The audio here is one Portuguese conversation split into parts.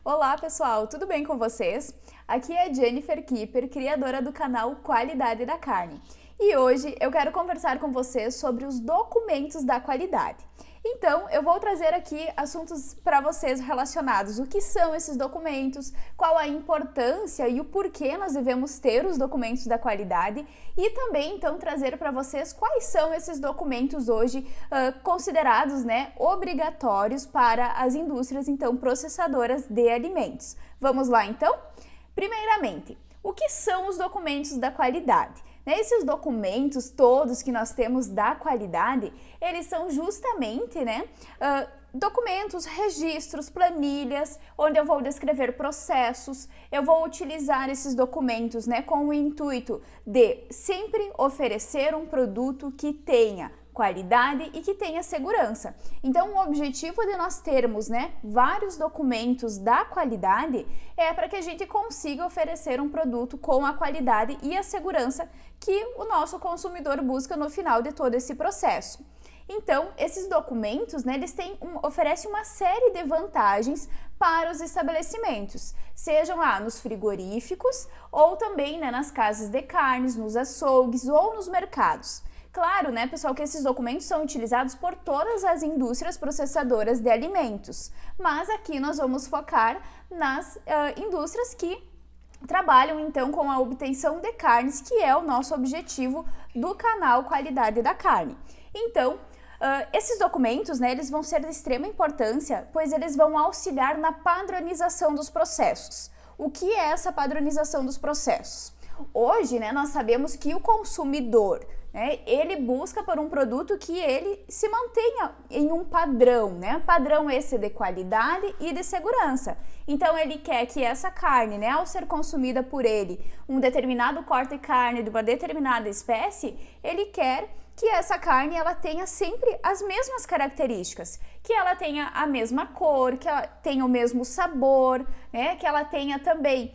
Olá pessoal, tudo bem com vocês? Aqui é Jennifer Kipper, criadora do canal Qualidade da Carne. E hoje eu quero conversar com vocês sobre os documentos da qualidade. Então, eu vou trazer aqui assuntos para vocês relacionados. O que são esses documentos, qual a importância e o porquê nós devemos ter os documentos da qualidade e também, então, trazer para vocês quais são esses documentos hoje considerados, obrigatórios para as indústrias, então, processadoras de alimentos. Vamos lá, então? Primeiramente, o que são os documentos da qualidade? Esses documentos todos que nós temos da qualidade, eles são justamente documentos, registros, planilhas, onde eu vou descrever processos. Eu vou utilizar esses documentos com o intuito de sempre oferecer um produto que tenha qualidade e que tenha segurança. Então, o objetivo de nós termos vários documentos da qualidade é para que a gente consiga oferecer um produto com a qualidade e a segurança que o nosso consumidor busca no final de todo esse processo. Então, esses documentos, eles oferecem uma série de vantagens para os estabelecimentos, sejam lá nos frigoríficos ou também nas casas de carnes, nos açougues ou nos mercados. Claro, pessoal, que esses documentos são utilizados por todas as indústrias processadoras de alimentos, mas aqui nós vamos focar nas indústrias que trabalham então com a obtenção de carnes, que é o nosso objetivo do canal Qualidade da Carne. Então, esses documentos, eles vão ser de extrema importância, pois eles vão auxiliar na padronização dos processos. O que é essa padronização dos processos? Hoje, nós sabemos que o consumidor, ele busca por um produto que ele se mantenha em um padrão, padrão esse de qualidade e de segurança. Então, ele quer que essa carne, ao ser consumida por ele, um determinado corte de carne de uma determinada espécie, ele quer que essa carne ela tenha sempre as mesmas características, que ela tenha a mesma cor, que ela tenha o mesmo sabor, que ela tenha também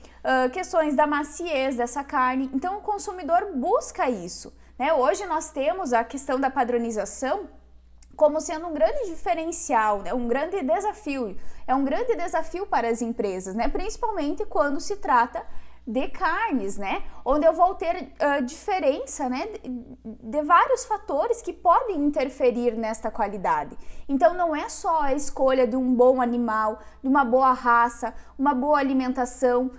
questões da maciez dessa carne. Então, o consumidor busca isso. Hoje nós temos a questão da padronização como sendo um grande diferencial, um grande desafio. É um grande desafio para as empresas, principalmente quando se trata de carnes, onde eu vou ter diferença, de vários fatores que podem interferir nesta qualidade. Então, não é só a escolha de um bom animal, de uma boa raça, uma boa alimentação.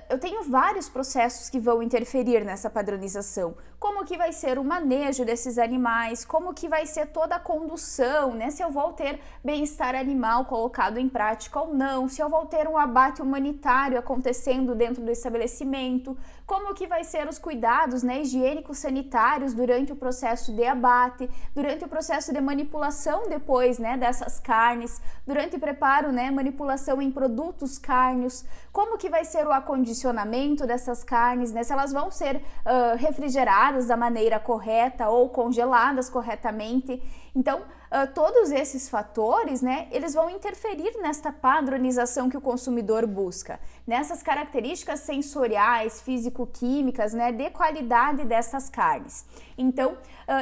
Eu tenho vários processos que vão interferir nessa padronização. Como que vai ser o manejo desses animais, como que vai ser toda a condução, se eu vou ter bem-estar animal colocado em prática ou não, se eu vou ter um abate humanitário acontecendo dentro do estabelecimento, como que vai ser os cuidados higiênicos sanitários durante o processo de abate, durante o processo de manipulação depois dessas carnes, durante o preparo, manipulação em produtos cárneos, como que vai ser o acondicionamento dessas carnes, se elas vão ser refrigeradas da maneira correta ou congeladas corretamente. Então, todos esses fatores, eles vão interferir nesta padronização que o consumidor busca, nessas características sensoriais, físico-químicas, de qualidade dessas carnes. Então,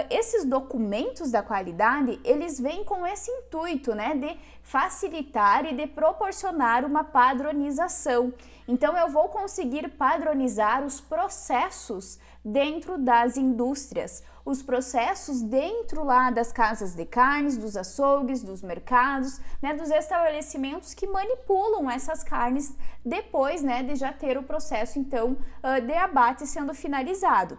esses documentos da qualidade, eles vêm com esse intuito, de facilitar e de proporcionar uma padronização. Então, eu vou conseguir padronizar os processos dentro das indústrias, os processos dentro lá das casas de carnes, dos açougues, dos mercados, dos estabelecimentos que manipulam essas carnes depois, de já ter o processo, então, de abate sendo finalizado.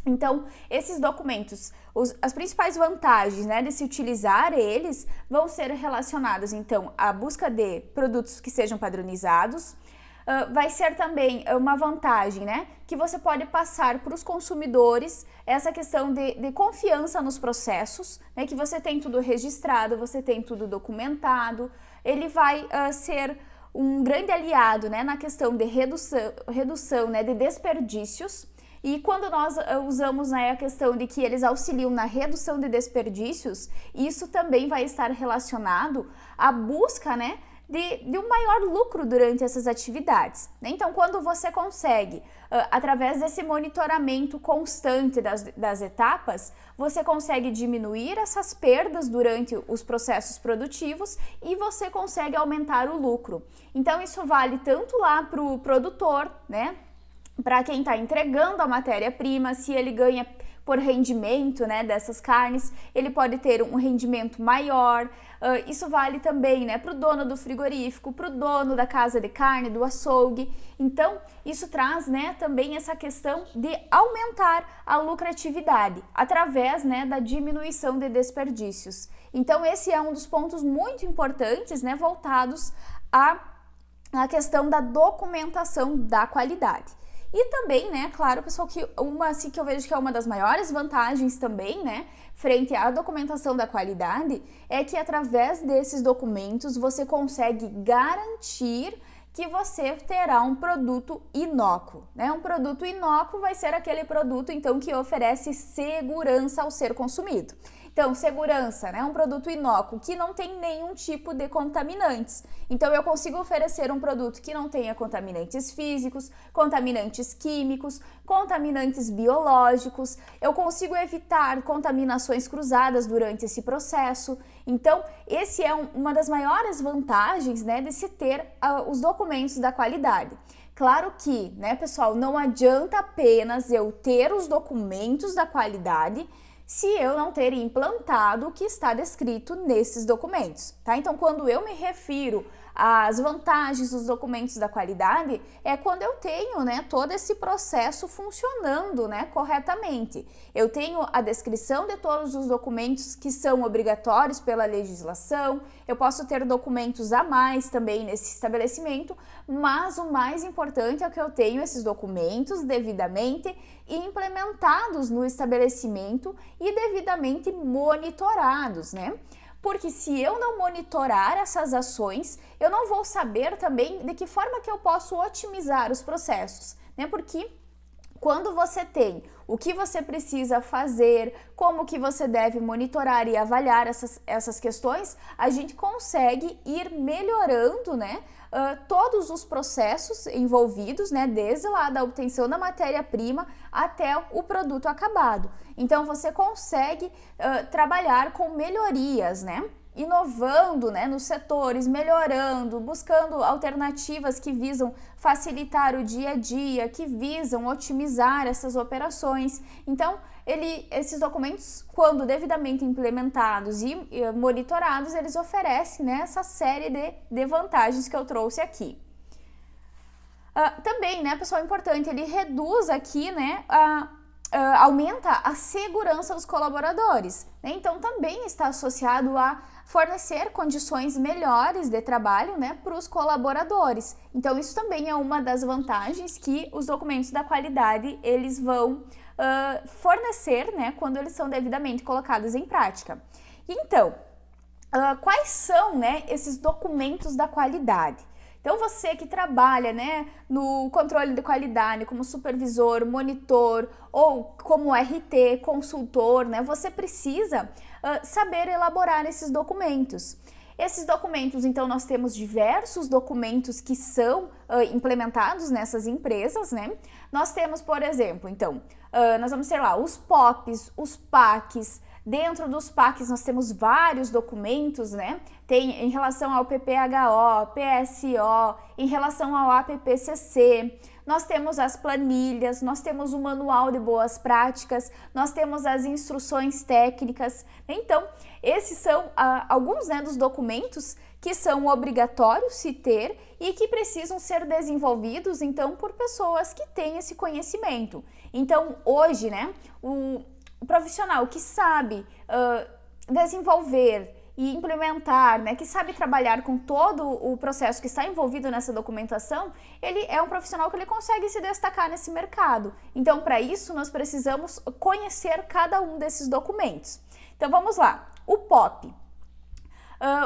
Então, esses documentos, as principais vantagens de se utilizar eles vão ser relacionadas, então, à busca de produtos que sejam padronizados. Vai ser também uma vantagem, que você pode passar para os consumidores essa questão de confiança nos processos, que você tem tudo registrado, você tem tudo documentado. Ele vai ser um grande aliado, na questão de redução de desperdícios. E quando nós usamos a questão de que eles auxiliam na redução de desperdícios, isso também vai estar relacionado à busca, de um maior lucro durante essas atividades, né? Então, quando você consegue, através desse monitoramento constante das etapas, você consegue diminuir essas perdas durante os processos produtivos e você consegue aumentar o lucro. Então, isso vale tanto lá para o produtor, né? Para quem está entregando a matéria-prima, se ele ganha por rendimento, né, dessas carnes, ele pode ter um rendimento maior. Isso vale também, né, para o dono do frigorífico, para o dono da casa de carne, do açougue. Então, isso traz, né, também essa questão de aumentar a lucratividade através, né, da diminuição de desperdícios. Então, esse é um dos pontos muito importantes, né, voltados à questão da documentação da qualidade. E também, né, claro, pessoal, que assim, que eu vejo que é uma das maiores vantagens também, né, frente à documentação da qualidade, é que através desses documentos você consegue garantir que você terá um produto inócuo, né? Um produto inócuo vai ser aquele produto, então, que oferece segurança ao ser consumido. Então, segurança, né? Um produto inócuo que não tem nenhum tipo de contaminantes. Então, eu consigo oferecer um produto que não tenha contaminantes físicos, contaminantes químicos, contaminantes biológicos. Eu consigo evitar contaminações cruzadas durante esse processo. Então, esse é uma das maiores vantagens, né, de se ter os documentos da qualidade. Claro que, né, pessoal, não adianta apenas eu ter os documentos da qualidade se eu não ter implantado o que está descrito nesses documentos, tá? Então, quando eu me refiro às vantagens dos documentos da qualidade, é quando eu tenho, né, todo esse processo funcionando, né, corretamente. Eu tenho a descrição de todos os documentos que são obrigatórios pela legislação, eu posso ter documentos a mais também nesse estabelecimento, mas o mais importante é que eu tenho esses documentos devidamente implementados no estabelecimento e devidamente monitorados, né? Porque se eu não monitorar essas ações, eu não vou saber também de que forma que eu posso otimizar os processos, né? Porque quando você tem o que você precisa fazer, como que você deve monitorar e avaliar essas questões, a gente consegue ir melhorando, né, todos os processos envolvidos, né, desde lá da obtenção da matéria-prima até o produto acabado. Então, você consegue trabalhar com melhorias, né? Inovando, né, nos setores, melhorando, buscando alternativas que visam facilitar o dia a dia, que visam otimizar essas operações. Então, esses documentos, quando devidamente implementados e monitorados, eles oferecem, né, essa série de vantagens que eu trouxe aqui. Também, né, pessoal, importante, ele reduz aqui, né, aumenta a segurança dos colaboradores, né? Então também está associado a fornecer condições melhores de trabalho, né, para os colaboradores. Então isso também é uma das vantagens que os documentos da qualidade eles vão fornecer, né, quando eles são devidamente colocados em prática. Então, quais são, né, esses documentos da qualidade? Então, você que trabalha, né, no controle de qualidade como supervisor, monitor ou como RT, consultor, né, você precisa saber elaborar esses documentos. Esses documentos, então, nós temos diversos documentos que são implementados nessas empresas, né? Nós temos, por exemplo, então, nós vamos ter lá os POPs, os PACs. Dentro dos PACs nós temos vários documentos, né? Tem em relação ao PPHO, PSO, em relação ao APPCC, nós temos as planilhas, nós temos o manual de boas práticas, nós temos as instruções técnicas. Então, esses são alguns, né, dos documentos que são obrigatórios se ter e que precisam ser desenvolvidos, então, por pessoas que têm esse conhecimento. Então, hoje, né, o profissional que sabe desenvolver e implementar, né, que sabe trabalhar com todo o processo que está envolvido nessa documentação, ele é um profissional que ele consegue se destacar nesse mercado. Então, para isso, nós precisamos conhecer cada um desses documentos. Então, vamos lá. O POP.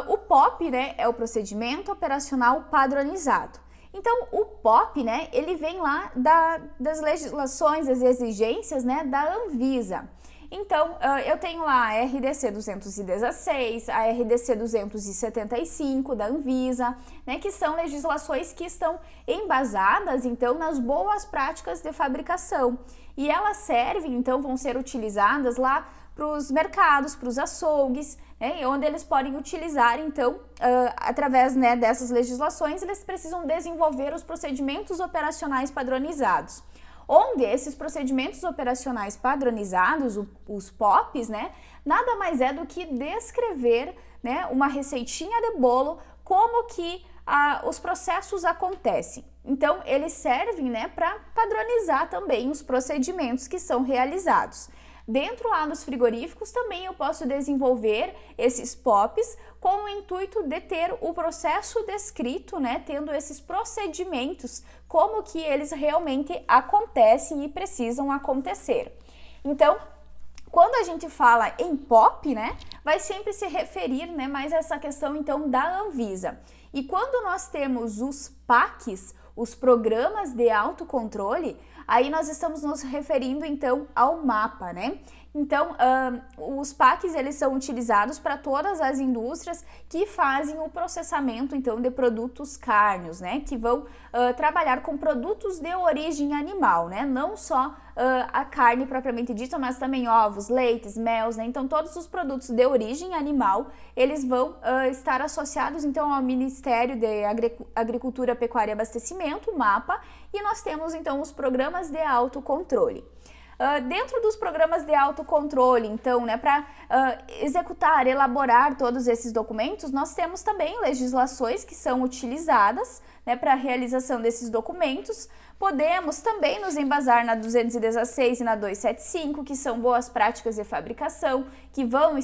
O POP, né, é o Procedimento Operacional Padronizado. Então, o POP, né, ele vem lá das legislações, das exigências, né, da Anvisa. Então, eu tenho lá a RDC 216, a RDC 275 da Anvisa, né, que são legislações que estão embasadas, então, nas boas práticas de fabricação. E elas servem, então, vão ser utilizadas lá para os mercados, para os açougues, né, onde eles podem utilizar, então, através, né, dessas legislações, eles precisam desenvolver os procedimentos operacionais padronizados. Onde esses procedimentos operacionais padronizados, os POPs, né, nada mais é do que descrever, né, uma receitinha de bolo, como que os processos acontecem. Então, eles servem, né, para padronizar também os procedimentos que são realizados. Dentro lá dos frigoríficos também eu posso desenvolver esses POPs com o intuito de ter o processo descrito, né, tendo esses procedimentos, como que eles realmente acontecem e precisam acontecer. Então, quando a gente fala em POP, né, vai sempre se referir, né, mais a essa questão então da Anvisa. E quando nós temos os PACs, os programas de autocontrole, aí nós estamos nos referindo então ao mapa, né? Então, os PACs, eles são utilizados para todas as indústrias que fazem o processamento, então, de produtos cárneos, né? Que vão trabalhar com produtos de origem animal, né? Não só a carne propriamente dita, mas também ovos, leites, mel, né? Então, todos os produtos de origem animal, eles vão estar associados, então, ao Ministério de Agricultura, Pecuária e Abastecimento, o MAPA, e nós temos, então, os programas de autocontrole. Dentro dos programas de autocontrole, então, né, para executar, elaborar todos esses documentos, nós temos também legislações que são utilizadas, né, para a realização desses documentos. Podemos também nos embasar na 216 e na 275, que são boas práticas de fabricação, que vão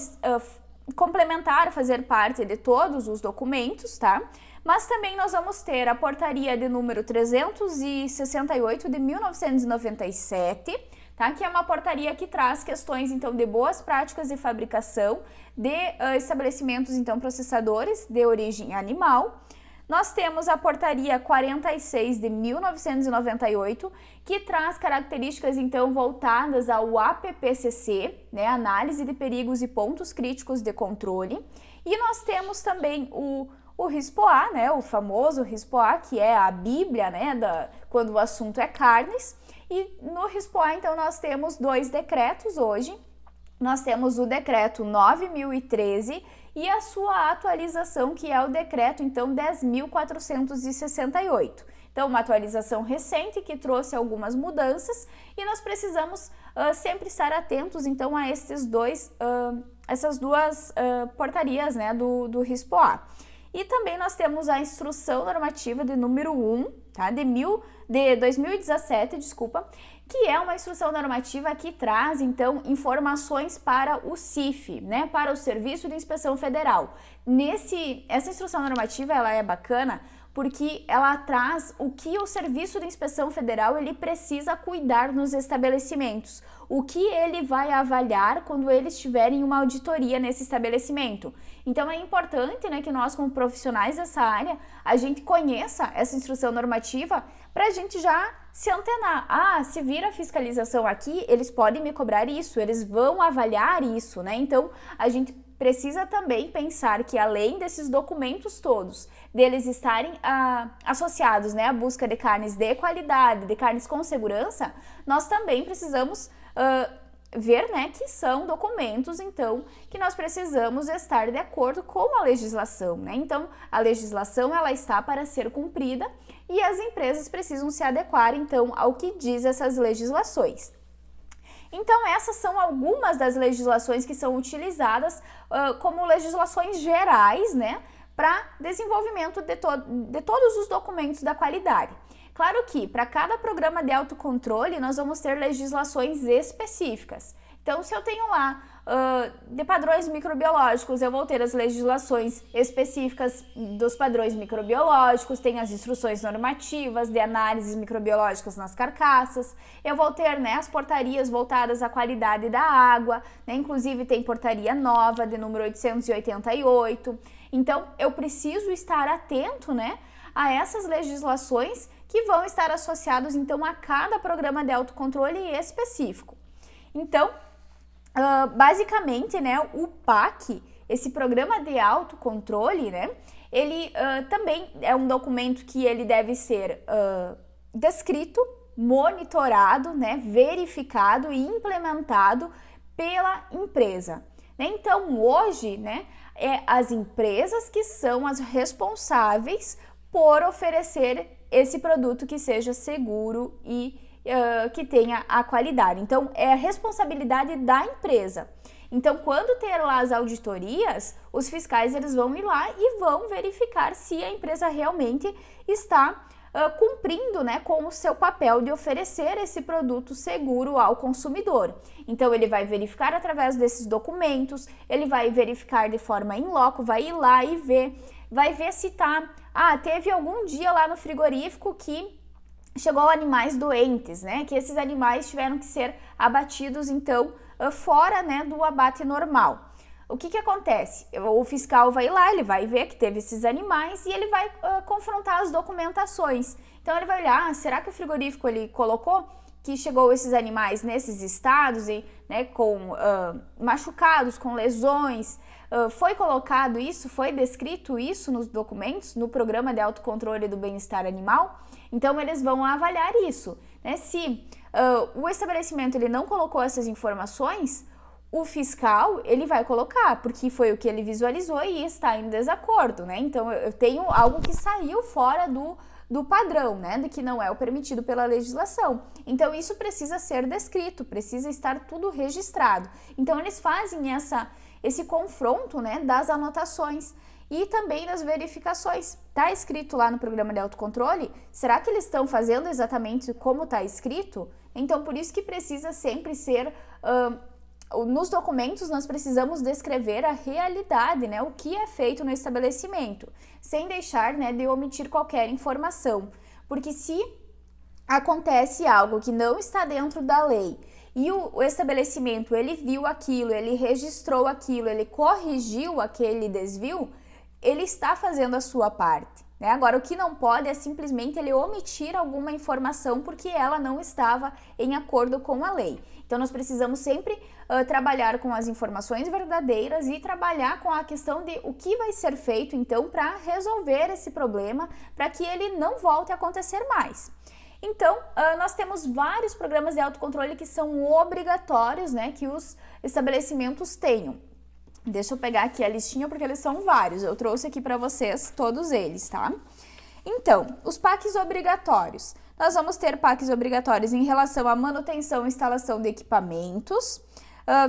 complementar, fazer parte de todos os documentos, tá? Mas também nós vamos ter a portaria de número 368 de 1997, tá? Que é uma portaria que traz questões, então, de boas práticas de fabricação de estabelecimentos, então, processadores de origem animal. Nós temos a portaria 46 de 1998, que traz características, então, voltadas ao APPCC, né? Análise de perigos e pontos críticos de controle. E nós temos também o RISPOA, né? O famoso RISPOA, que é a bíblia, né? Quando o assunto é carnes. E no RISPOA, então, nós temos dois decretos hoje. Nós temos o decreto 9.013 e a sua atualização, que é o decreto, então, 10.468. Então, uma atualização recente que trouxe algumas mudanças e nós precisamos sempre estar atentos, então, a essas duas portarias, né, do RISPOA. E também nós temos a instrução normativa de número 1, tá? de 2017, desculpa, que é uma instrução normativa que traz, então, informações para o CIF, né? Para o Serviço de Inspeção Federal. Essa instrução normativa, ela é bacana porque ela traz o que o Serviço de Inspeção Federal ele precisa cuidar nos estabelecimentos, o que ele vai avaliar quando eles tiverem uma auditoria nesse estabelecimento. Então é importante, né, que nós, como profissionais dessa área, a gente conheça essa instrução normativa para a gente já se antenar. Se vir a fiscalização aqui, eles podem me cobrar isso, eles vão avaliar isso, né? Então a gente precisa também pensar que, além desses documentos todos, deles estarem associados, né, à busca de carnes de qualidade, de carnes com segurança, nós também precisamos ver, né, que são documentos, então, que nós precisamos estar de acordo com a legislação, né? Então, a legislação, ela está para ser cumprida e as empresas precisam se adequar, então, ao que diz essas legislações. Então, essas são algumas das legislações que são utilizadas como legislações gerais, né, para desenvolvimento de todos os documentos da qualidade. Claro que, para cada programa de autocontrole, nós vamos ter legislações específicas. Então, se eu tenho lá de padrões microbiológicos, eu vou ter as legislações específicas dos padrões microbiológicos, tem as instruções normativas de análises microbiológicas nas carcaças, eu vou ter, né, as portarias voltadas à qualidade da água, né, inclusive tem portaria nova de número 888. Então, eu preciso estar atento, né, a essas legislações que vão estar associados, então, a cada programa de autocontrole específico. Então, Basicamente, né, o PAC, esse programa de autocontrole, né, ele também é um documento que ele deve ser descrito, monitorado, né, verificado e implementado pela empresa. Então, hoje, né, as empresas que são as responsáveis por oferecer esse produto que seja seguro e que tenha a qualidade. Então, é a responsabilidade da empresa. Então, quando ter lá as auditorias, os fiscais eles vão ir lá e vão verificar se a empresa realmente está cumprindo, né, com o seu papel de oferecer esse produto seguro ao consumidor. Então, ele vai verificar através desses documentos, ele vai verificar de forma in loco, vai ir lá e ver, vai ver se teve algum dia lá no frigorífico que chegou animais doentes, né, que esses animais tiveram que ser abatidos, então, fora, né, do abate normal. O que acontece? O fiscal vai lá, ele vai ver que teve esses animais e ele vai confrontar as documentações. Então ele vai olhar, será que o frigorífico ele colocou que chegou esses animais nesses estados e, né, com machucados, com lesões? Foi colocado isso, foi descrito isso nos documentos, no programa de autocontrole do bem-estar animal? Então eles vão avaliar isso, né? Se o estabelecimento ele não colocou essas informações, o fiscal, ele vai colocar, porque foi o que ele visualizou e está em desacordo, né? Então, eu tenho algo que saiu fora do padrão, né? De que não é o permitido pela legislação. Então, isso precisa ser descrito, precisa estar tudo registrado. Então, eles fazem esse confronto, né, das anotações e também das verificações. Tá escrito lá no programa de autocontrole? Será que eles estão fazendo exatamente como está escrito? Então, por isso que precisa sempre ser... nos documentos nós precisamos descrever a realidade, né, o que é feito no estabelecimento, sem deixar, né, de omitir qualquer informação, porque se acontece algo que não está dentro da lei e o estabelecimento ele viu aquilo, ele registrou aquilo, ele corrigiu aquele desvio, ele está fazendo a sua parte. Agora, o que não pode é simplesmente ele omitir alguma informação porque ela não estava em acordo com a lei. Então, nós precisamos sempre trabalhar com as informações verdadeiras e trabalhar com a questão de o que vai ser feito, então, para resolver esse problema, para que ele não volte a acontecer mais. Então, nós temos vários programas de autocontrole que são obrigatórios, né, que os estabelecimentos tenham. Deixa eu pegar aqui a listinha porque eles são vários, eu trouxe aqui para vocês todos eles, tá? Então, os PACs obrigatórios. Nós vamos ter PACs obrigatórios em relação à manutenção e instalação de equipamentos,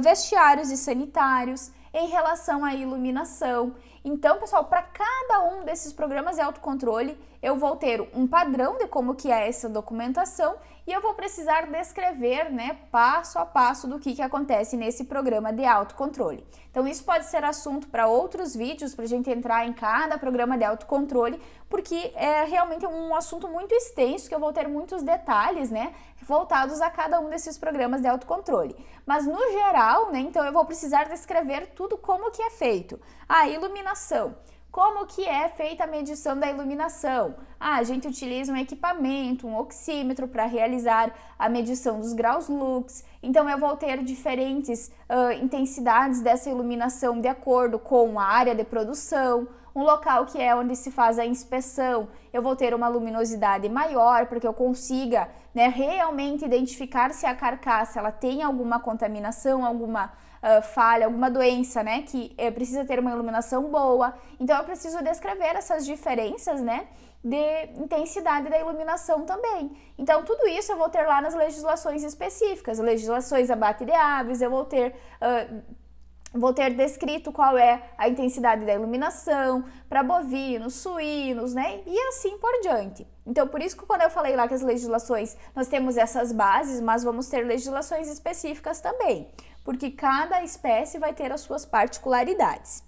vestiários e sanitários, em relação à iluminação. Então, pessoal, para cada um desses programas de autocontrole, eu vou ter um padrão de como que é essa documentação e eu vou precisar descrever, né, passo a passo do que acontece nesse programa de autocontrole. Então, isso pode ser assunto para outros vídeos, para a gente entrar em cada programa de autocontrole, porque é realmente um assunto muito extenso, que eu vou ter muitos detalhes, né, voltados a cada um desses programas de autocontrole. Mas, no geral, né, então eu vou precisar descrever tudo como que é feito. A iluminação. Como que é feita a medição da iluminação? A gente utiliza um equipamento, um oxímetro para realizar a medição dos graus lux. Então eu vou ter diferentes intensidades dessa iluminação de acordo com a área de produção. Um local que é onde se faz a inspeção, eu vou ter uma luminosidade maior para que eu consiga, né, realmente identificar se a carcaça ela tem alguma contaminação, alguma falha, alguma doença, né, que precisa ter uma iluminação boa. Então eu preciso descrever essas diferenças, né, de intensidade da iluminação também. Então tudo isso eu vou ter lá nas legislações específicas, legislações abate de aves, eu vou ter descrito qual é a intensidade da iluminação para bovinos, suínos, né? E assim por diante. Então, por isso que quando eu falei lá que as legislações, nós temos essas bases, mas vamos ter legislações específicas também, porque cada espécie vai ter as suas particularidades.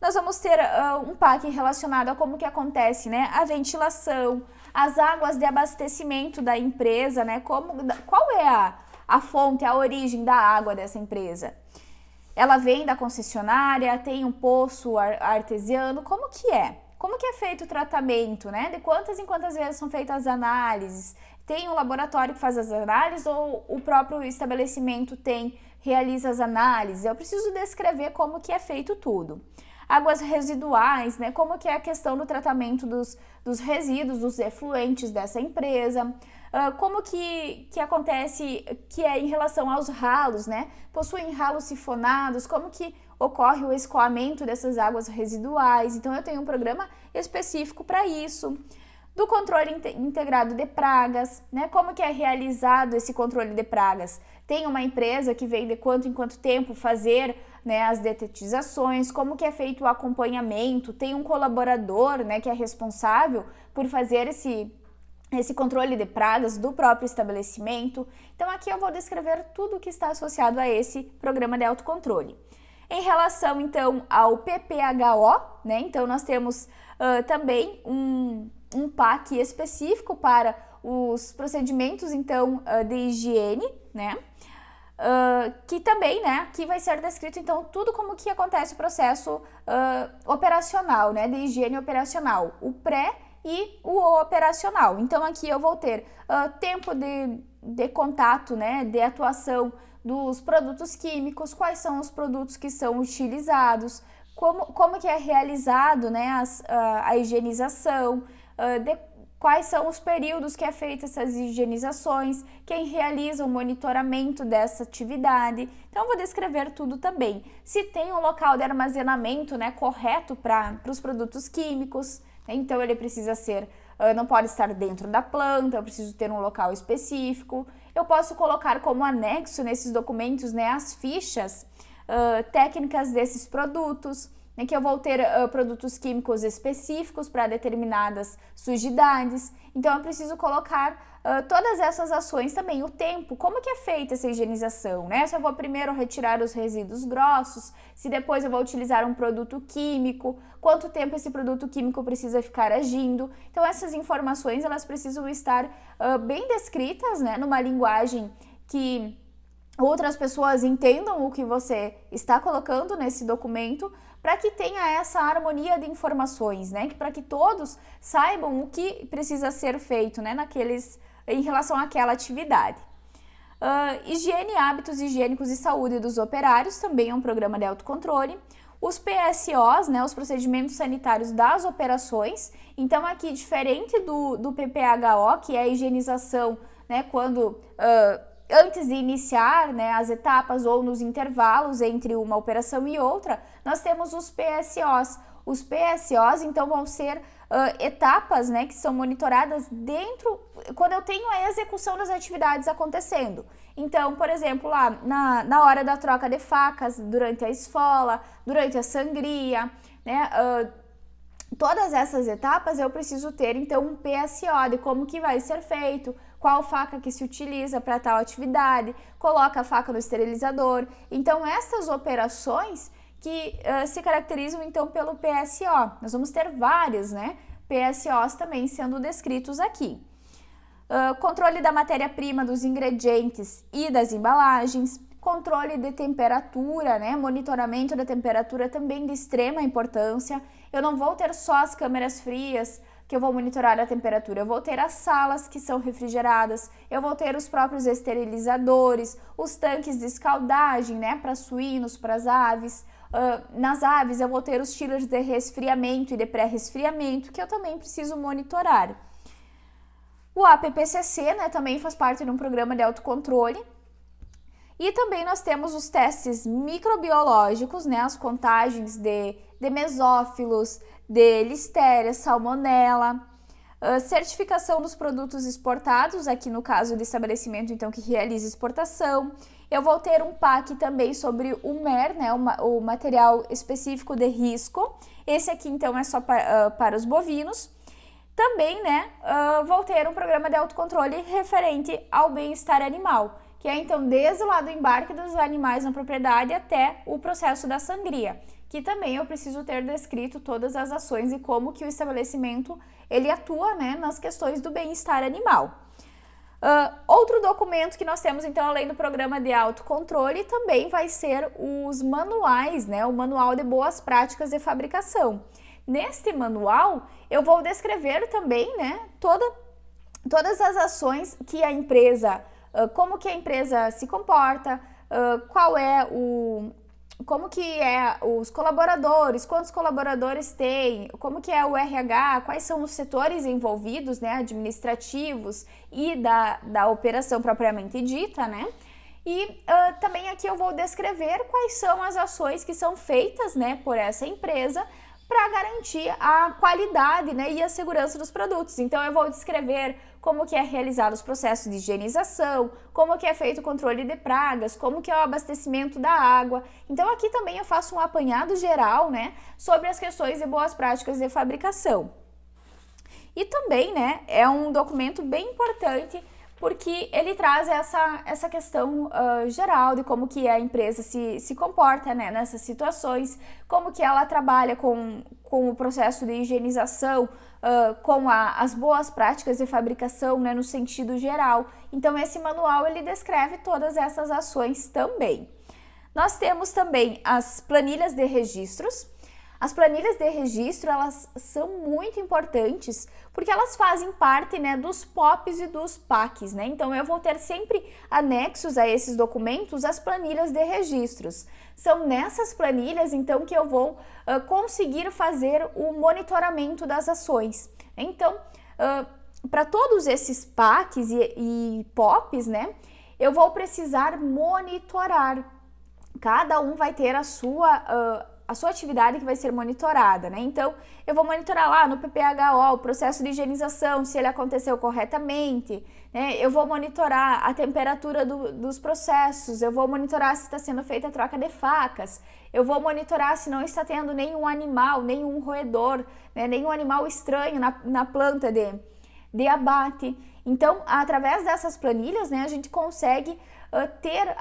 Nós vamos ter um PAC relacionado a como que acontece, né? A ventilação, as águas de abastecimento da empresa, né? Qual é a fonte, a origem da água dessa empresa? Ela vem da concessionária, tem um poço artesiano, como que é? como que é feito o tratamento, né? De quantas em quantas vezes são feitas as análises? Tem um laboratório que faz as análises ou o próprio estabelecimento realiza as análises? Eu preciso descrever como que é feito tudo. Águas residuais, né? Como que é a questão do tratamento dos resíduos, dos efluentes dessa empresa. Como que acontece que é em relação aos ralos, né? Possuem ralos sifonados, como que ocorre o escoamento dessas águas residuais. Então, eu tenho um programa específico para isso. Do controle integrado de pragas, né? Como que é realizado esse controle de pragas? Tem uma empresa que vem de quanto em quanto tempo fazer, né, as detetizações, como que é feito o acompanhamento, tem um colaborador, né, que é responsável por fazer esse controle de pragas do próprio estabelecimento. Então, aqui eu vou descrever tudo o que está associado a esse programa de autocontrole. Em relação, então, ao PPHO, né, então nós temos também um PAC específico para os procedimentos, então, de higiene, né, que também, né, aqui vai ser descrito, então, tudo como que acontece o processo operacional, né, de higiene operacional, o pré e o operacional. Então, aqui eu vou ter tempo de contato, né, de atuação dos produtos químicos, quais são os produtos que são utilizados, como que é realizado, né, a higienização, quais são os períodos que é feita essas higienizações, quem realiza o monitoramento dessa atividade. Então, eu vou descrever tudo também. Se tem um local de armazenamento, né, correto para os produtos químicos, então ele precisa ser, não pode estar dentro da planta, eu preciso ter um local específico. Eu posso colocar como anexo nesses documentos, né, as fichas técnicas desses produtos, né, que eu vou ter produtos químicos específicos para determinadas sujidades. Então, eu preciso colocar todas essas ações também, o tempo, como que é feita essa higienização, né? Se eu vou primeiro retirar os resíduos grossos, se depois eu vou utilizar um produto químico, quanto tempo esse produto químico precisa ficar agindo. Então, essas informações, elas precisam estar bem descritas, né, numa linguagem que outras pessoas entendam o que você está colocando nesse documento, para que tenha essa harmonia de informações, né? Para que todos saibam o que precisa ser feito, né, em relação àquela atividade. Higiene, hábitos higiênicos e saúde dos operários, também é um programa de autocontrole. Os PSOs, né, os procedimentos sanitários das operações. Então, aqui, diferente do PPHO, que é a higienização, né, quando antes de iniciar, né, as etapas ou nos intervalos entre uma operação e outra, nós temos os PSOs. Os PSOs, então, vão ser etapas, né, que são monitoradas quando eu tenho a execução das atividades acontecendo. Então, por exemplo, lá na hora da troca de facas, durante a esfola, durante a sangria, né, todas essas etapas eu preciso ter, então, um PSO de como que vai ser feito, qual faca que se utiliza para tal atividade, coloca a faca no esterilizador. Então, essas operações que se caracterizam, então, pelo PSO. Nós vamos ter vários, né, PSOs também sendo descritos aqui. Controle da matéria-prima, dos ingredientes e das embalagens, controle de temperatura, né, monitoramento da temperatura também de extrema importância. Eu não vou ter só as câmeras frias que eu vou monitorar a temperatura, eu vou ter as salas que são refrigeradas, eu vou ter os próprios esterilizadores, os tanques de escaldagem, né, para suínos, para as aves. Nas aves eu vou ter os chillers de resfriamento e de pré-resfriamento, que eu também preciso monitorar. O APPCC, né, também faz parte de um programa de autocontrole. E também nós temos os testes microbiológicos, né, as contagens de mesófilos, de listéria, salmonela, certificação dos produtos exportados, aqui no caso do estabelecimento, então, que realiza exportação. Eu vou ter um PAC também sobre o MER, né, o material específico de risco. Esse aqui, então, é só para os bovinos. Também, né, vou ter um programa de autocontrole referente ao bem-estar animal, que é, então, desde lá do embarque dos animais na propriedade até o processo da sangria, que também eu preciso ter descrito todas as ações e como que o estabelecimento ele atua, né, nas questões do bem-estar animal. Outro documento que nós temos, então, além do programa de autocontrole, também vai ser os manuais, né, o manual de boas práticas de fabricação. neste manual eu vou descrever também, né, todas as ações que a empresa, como que a empresa se comporta, como que é os colaboradores, quantos colaboradores tem, como que é o RH, quais são os setores envolvidos, né, administrativos e da operação propriamente dita, né? E também aqui eu vou descrever quais são as ações que são feitas, né, por essa empresa para garantir a qualidade, né, e a segurança dos produtos. Então eu vou descrever como que é realizado os processos de higienização, como que é feito o controle de pragas, como que é o abastecimento da água. Então aqui também eu faço um apanhado geral, né, sobre as questões de boas práticas de fabricação. E também, né, é um documento bem importante porque ele traz essa questão geral de como que a empresa se comporta, né, nessas situações, como que ela trabalha com o processo de higienização, com as boas práticas de fabricação, né, no sentido geral. Então esse manual ele descreve todas essas ações também. Nós temos também as planilhas de registros. As planilhas de registro, elas são muito importantes porque elas fazem parte, né, dos POPs e dos PACs, né? Então eu vou ter sempre anexos a esses documentos as planilhas de registros. São nessas planilhas, então, que eu vou conseguir fazer o monitoramento das ações. Então, para todos esses PACs e POPs, né, eu vou precisar monitorar. Cada um vai ter a sua atividade que vai ser monitorada, né? Então, eu vou monitorar lá no PPHO o processo de higienização, se ele aconteceu corretamente, né? Eu vou monitorar a temperatura dos processos, eu vou monitorar se está sendo feita a troca de facas, eu vou monitorar se não está tendo nenhum animal, nenhum roedor, né? Nenhum animal estranho na planta de abate. Então, através dessas planilhas, né, a gente consegue ter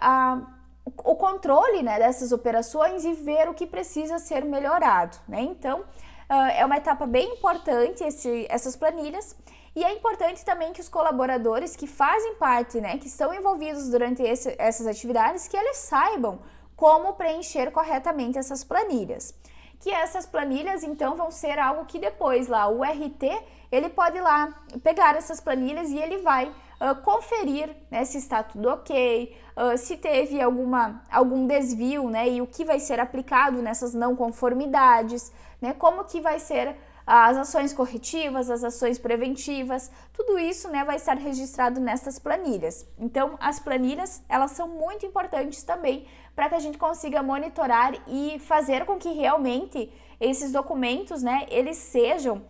o controle, né, dessas operações e ver o que precisa ser melhorado, né? Então, é uma etapa bem importante essas planilhas, e é importante também que os colaboradores que fazem parte, né, que estão envolvidos durante essas atividades, que eles saibam como preencher corretamente essas planilhas. Que essas planilhas, então, vão ser algo que depois lá o RT, ele pode lá pegar essas planilhas e ele vai conferir, né, se está tudo ok, se teve algum desvio, né, e o que vai ser aplicado nessas não conformidades, né, como que vai ser as ações corretivas, as ações preventivas, tudo isso, né, vai estar registrado nessas planilhas. Então, as planilhas, elas são muito importantes também para que a gente consiga monitorar e fazer com que realmente esses documentos, né, eles sejam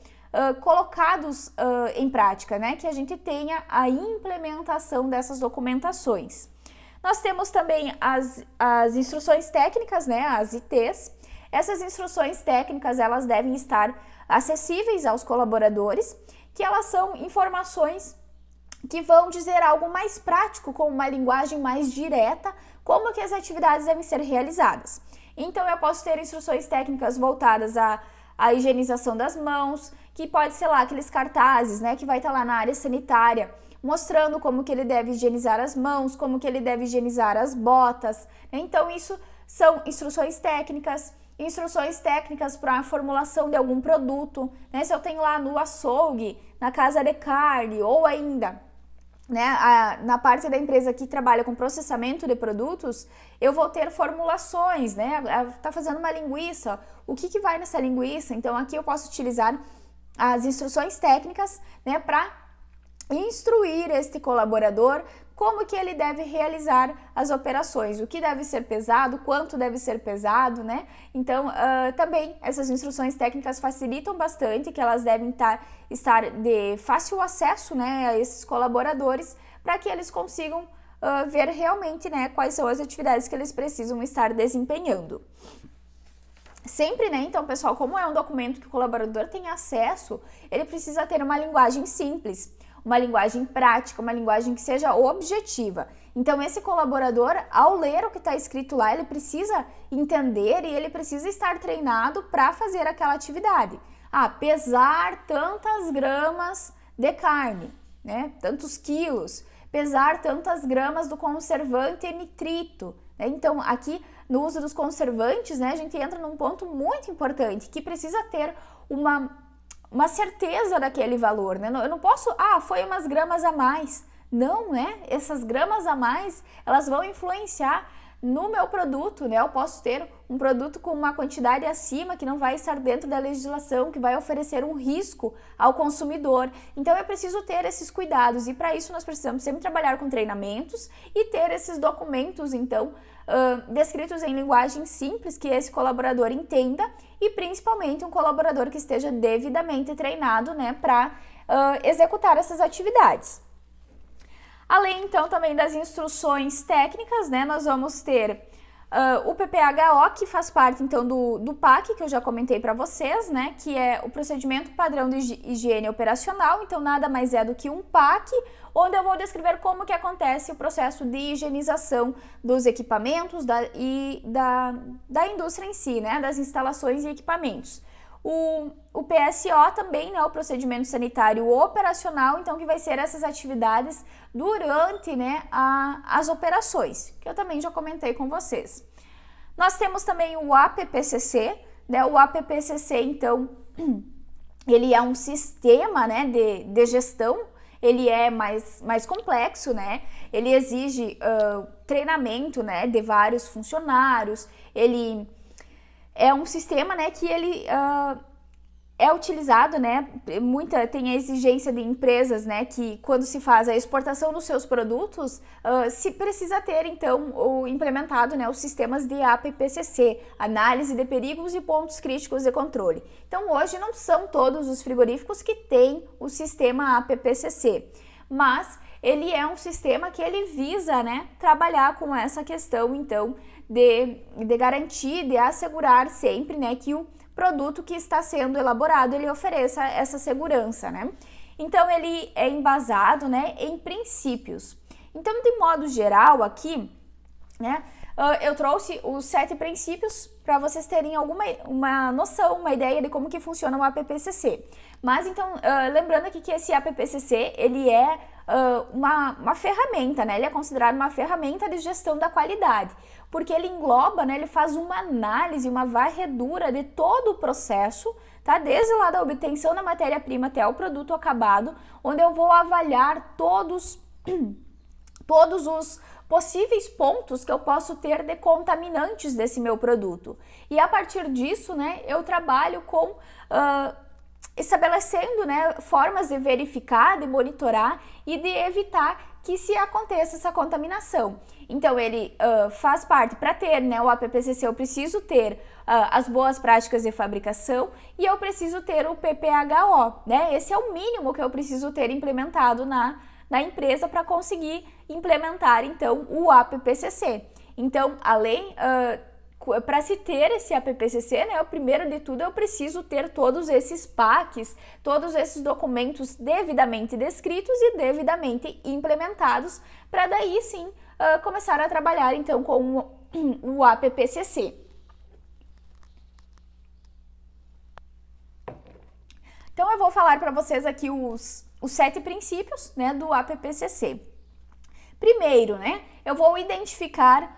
colocados em prática, né, que a gente tenha a implementação dessas documentações. Nós temos também as instruções técnicas, né, as ITs. Essas instruções técnicas, elas devem estar acessíveis aos colaboradores, que elas são informações que vão dizer algo mais prático, com uma linguagem mais direta, como que as atividades devem ser realizadas. Então, eu posso ter instruções técnicas voltadas à higienização das mãos, que pode ser lá aqueles cartazes, né, que vai estar lá na área sanitária, mostrando como que ele deve higienizar as mãos, como que ele deve higienizar as botas. Então, isso são instruções técnicas para a formulação de algum produto, né? Se eu tenho lá no açougue, na casa de carne, ou ainda, né, na parte da empresa que trabalha com processamento de produtos, eu vou ter formulações, né? Tá fazendo uma linguiça, o que vai nessa linguiça? Então, aqui eu posso utilizar as instruções técnicas, né, para instruir este colaborador como que ele deve realizar as operações, o que deve ser pesado, quanto deve ser pesado, né? Então, também essas instruções técnicas facilitam bastante, que elas devem estar de fácil acesso, né, a esses colaboradores, para que eles consigam ver realmente, né, quais são as atividades que eles precisam estar desempenhando. Sempre, né, então, pessoal, como é um documento que o colaborador tem acesso, ele precisa ter uma linguagem simples, uma linguagem prática, uma linguagem que seja objetiva. Então, esse colaborador, ao ler o que está escrito lá, ele precisa entender e ele precisa estar treinado para fazer aquela atividade. Pesar tantas gramas de carne, né? Tantos quilos. Pesar tantas gramas do conservante nitrito, né? Então, aqui, no uso dos conservantes, né, a gente entra num ponto muito importante, que precisa ter uma certeza daquele valor, né? Eu não posso, foi umas gramas a mais. Não, né? Essas gramas a mais, elas vão influenciar no meu produto, né? Eu posso ter um produto com uma quantidade acima que não vai estar dentro da legislação, que vai oferecer um risco ao consumidor. Então eu preciso ter esses cuidados e para isso nós precisamos sempre trabalhar com treinamentos e ter esses documentos, então, descritos em linguagem simples que esse colaborador entenda e principalmente um colaborador que esteja devidamente treinado, né, para executar essas atividades. Além, então, também das instruções técnicas, né, nós vamos ter o PPHO, que faz parte, então, do PAC, que eu já comentei para vocês, né, que é o Procedimento Padrão de Higiene Operacional, então nada mais é do que um PAC, onde eu vou descrever como que acontece o processo de higienização dos equipamentos e da indústria em si, né, das instalações e equipamentos. O PSO também, né, o procedimento sanitário operacional, então que vai ser essas atividades durante, né, as operações, que eu também já comentei com vocês. Nós temos também o APPCC, né, o APPCC, então, ele é um sistema, né, de gestão, ele é mais complexo, né, ele exige treinamento, né, de vários funcionários, ele é um sistema, né, que ele é utilizado, né, tem a exigência de empresas, né, que quando se faz a exportação dos seus produtos, se precisa ter, então, implementado, né, os sistemas de APPCC, análise de perigos e pontos críticos de controle. Então, hoje não são todos os frigoríficos que têm o sistema APPCC, mas ele é um sistema que ele visa, né, trabalhar com essa questão, então, de garantir, de assegurar sempre, né, que o produto que está sendo elaborado, ele ofereça essa segurança, né? Então, ele é embasado, né, em princípios. Então, de modo geral, aqui, né, eu trouxe os 7 princípios para vocês terem uma noção, uma ideia de como que funciona o APPCC. Mas, então, lembrando aqui que esse APPCC, ele é uma ferramenta, né? Ele é considerado uma ferramenta de gestão da qualidade, porque ele engloba, né? Ele faz uma análise, uma varredura de todo o processo, tá? Desde lá da obtenção da matéria-prima até o produto acabado, onde eu vou avaliar todos os possíveis pontos que eu posso ter de contaminantes desse meu produto. E a partir disso, né, eu trabalho com estabelecendo, né, formas de verificar, de monitorar e de evitar que se aconteça essa contaminação. Então, ele faz parte, para ter, né, o APPCC, eu preciso ter as boas práticas de fabricação e eu preciso ter o PPHO, né? Esse é o mínimo que eu preciso ter implementado na empresa para conseguir implementar, então, o APPCC. Então, além para se ter esse APPCC, né, o primeiro de tudo eu preciso ter todos esses PACs, todos esses documentos devidamente descritos e devidamente implementados, para daí sim começar a trabalhar então com o APPCC. Então eu vou falar para vocês aqui os 7 princípios, né, do APPCC. Primeiro, né, eu vou identificar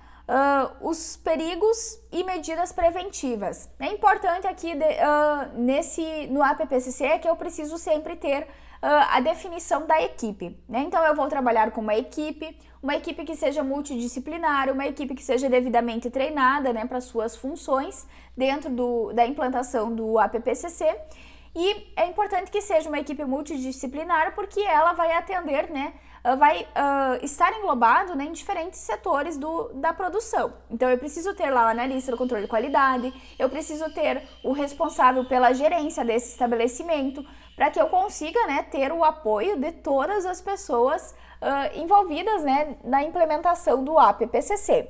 os perigos e medidas preventivas. É importante aqui no APPCC é que eu preciso sempre ter a definição da equipe, né? Então eu vou trabalhar com uma equipe que seja multidisciplinar, uma equipe que seja devidamente treinada, né, para suas funções dentro da implantação do APPCC. E é importante que seja uma equipe multidisciplinar porque ela vai atender, né, vai estar englobado, né, em diferentes setores da produção. Então, eu preciso ter lá o analista do controle de qualidade, eu preciso ter o responsável pela gerência desse estabelecimento, para que eu consiga, né, ter o apoio de todas as pessoas envolvidas, né, na implementação do APPCC.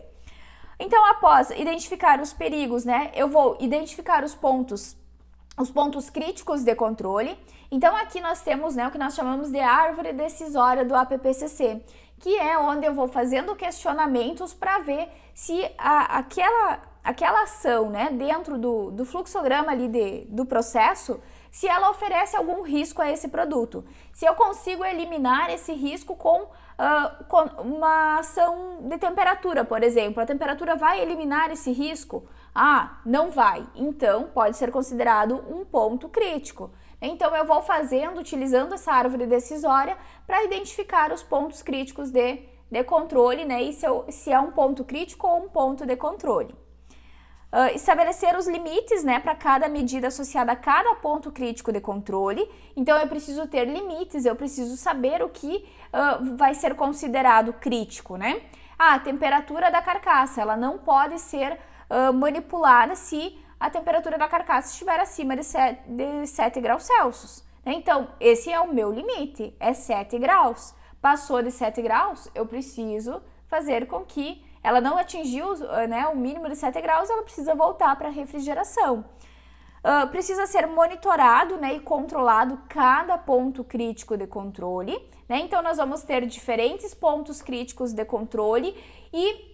Então, após identificar os perigos, né, eu vou identificar os pontos críticos de controle. Então aqui nós temos, né, o que nós chamamos de árvore decisória do APPCC, que é onde eu vou fazendo questionamentos para ver se aquela ação, né, dentro do fluxograma ali do processo, se ela oferece algum risco a esse produto. Se eu consigo eliminar esse risco com uma ação de temperatura, por exemplo. A temperatura vai eliminar esse risco? Ah, não vai. Então, pode ser considerado um ponto crítico. Então, eu vou utilizando essa árvore decisória para identificar os pontos críticos de controle, né? E se é um ponto crítico ou um ponto de controle. Estabelecer os limites, né, para cada medida associada a cada ponto crítico de controle. Então, eu preciso ter limites, eu preciso saber o que vai ser considerado crítico, né? A temperatura da carcaça, ela não pode ser manipulada se a temperatura da carcaça estiver acima de 7 graus Celsius. Então, esse é o meu limite, é 7 graus. Passou de 7 graus, eu preciso fazer com que ela não atingiu, né, o mínimo de 7 graus, ela precisa voltar para a refrigeração. Precisa ser monitorado, né, e controlado cada ponto crítico de controle, né? Então, nós vamos ter diferentes pontos críticos de controle e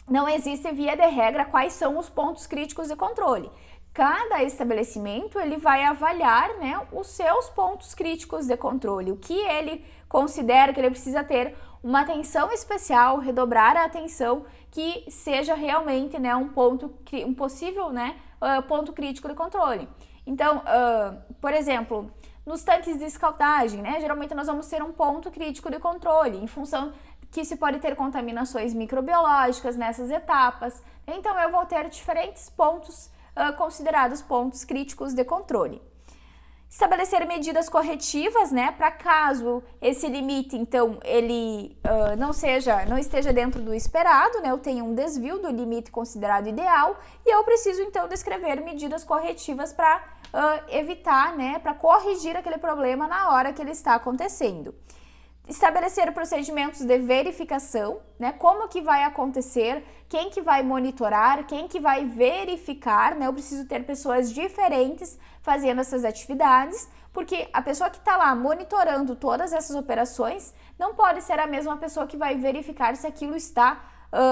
não existe via de regra quais são os pontos críticos de controle. Cada estabelecimento ele vai avaliar, né, os seus pontos críticos de controle, o que ele considera que ele precisa ter uma atenção especial, redobrar a atenção, que seja realmente, né, um possível, né, ponto crítico de controle. Então, por exemplo, nos tanques de escaldagem, né, geralmente nós vamos ter um ponto crítico de controle, em função que se pode ter contaminações microbiológicas nessas etapas. Então, eu vou ter diferentes pontos considerados pontos críticos de controle. Estabelecer medidas corretivas, né, para caso esse limite, então, ele não esteja dentro do esperado, né, eu tenho um desvio do limite considerado ideal e eu preciso, então, descrever medidas corretivas para evitar, né, para corrigir aquele problema na hora que ele está acontecendo. Estabelecer procedimentos de verificação, né? Como que vai acontecer, quem que vai monitorar, quem que vai verificar, né? Eu preciso ter pessoas diferentes fazendo essas atividades, porque a pessoa que está lá monitorando todas essas operações não pode ser a mesma pessoa que vai verificar se aquilo está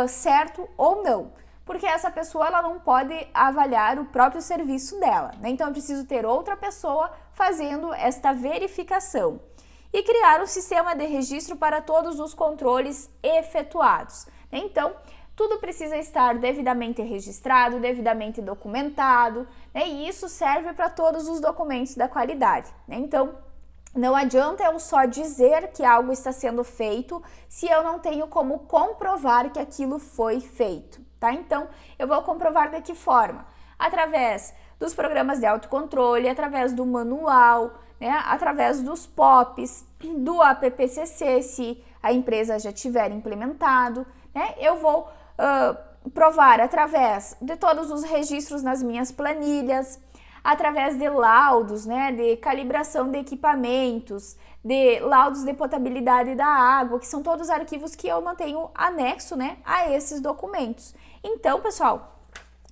certo ou não, porque essa pessoa ela não pode avaliar o próprio serviço dela, né? Então eu preciso ter outra pessoa fazendo esta verificação. E criar um sistema de registro para todos os controles efetuados. Então, tudo precisa estar devidamente registrado, devidamente documentado, né? E isso serve para todos os documentos da qualidade, né? Então, não adianta eu só dizer que algo está sendo feito se eu não tenho como comprovar que aquilo foi feito, tá? Então, eu vou comprovar de que forma? Através dos programas de autocontrole, através do manual, né, através dos POPs, do APPCC, se a empresa já tiver implementado, né, eu vou provar através de todos os registros nas minhas planilhas, através de laudos, né, de calibração de equipamentos, de laudos de potabilidade da água, que são todos arquivos que eu mantenho anexo, né, a esses documentos. Então, pessoal,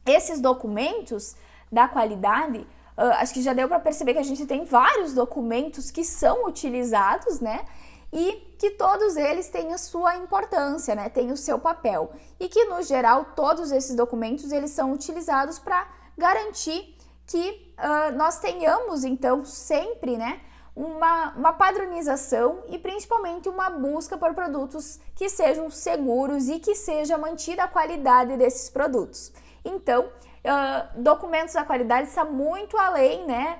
esses documentos da qualidade, acho que já deu para perceber que a gente tem vários documentos que são utilizados, né? E que todos eles têm a sua importância, né? Tem o seu papel. E que, no geral, todos esses documentos, eles são utilizados para garantir que nós tenhamos, então, sempre, né? Uma padronização e principalmente uma busca por produtos que sejam seguros e que seja mantida a qualidade desses produtos. Então, documentos da qualidade está muito além, né,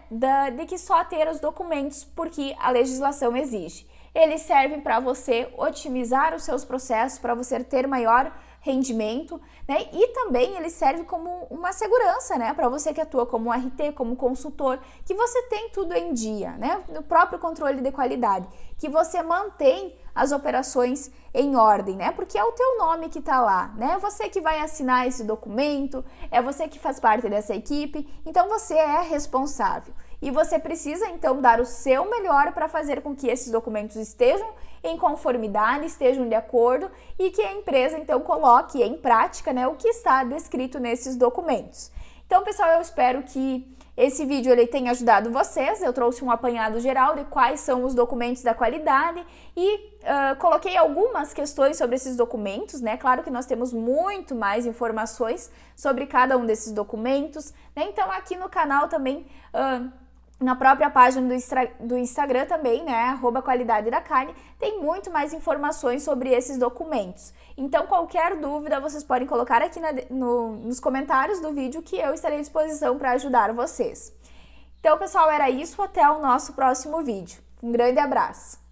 de que só ter os documentos porque a legislação exige. Eles servem para você otimizar os seus processos, para você ter maior rendimento, né? E também ele serve como uma segurança, né? Para você que atua como RT, como consultor, que você tem tudo em dia, né? No próprio controle de qualidade, que você mantém as operações em ordem, né? Porque é o teu nome que tá lá, né? É você que vai assinar esse documento, é você que faz parte dessa equipe, então você é responsável. E você precisa, então, dar o seu melhor para fazer com que esses documentos estejam em conformidade, estejam de acordo e que a empresa, então, coloque em prática, né, o que está descrito nesses documentos. Então, pessoal, eu espero que esse vídeo ele tenha ajudado vocês. Eu trouxe um apanhado geral de quais são os documentos da qualidade e coloquei algumas questões sobre esses documentos, né? Claro que nós temos muito mais informações sobre cada um desses documentos, né? Então, aqui no canal também Na própria página do Instagram também, né, @qualidade da carne, tem muito mais informações sobre esses documentos. Então, qualquer dúvida, vocês podem colocar aqui nos comentários do vídeo que eu estarei à disposição para ajudar vocês. Então, pessoal, era isso. Até o nosso próximo vídeo. Um grande abraço!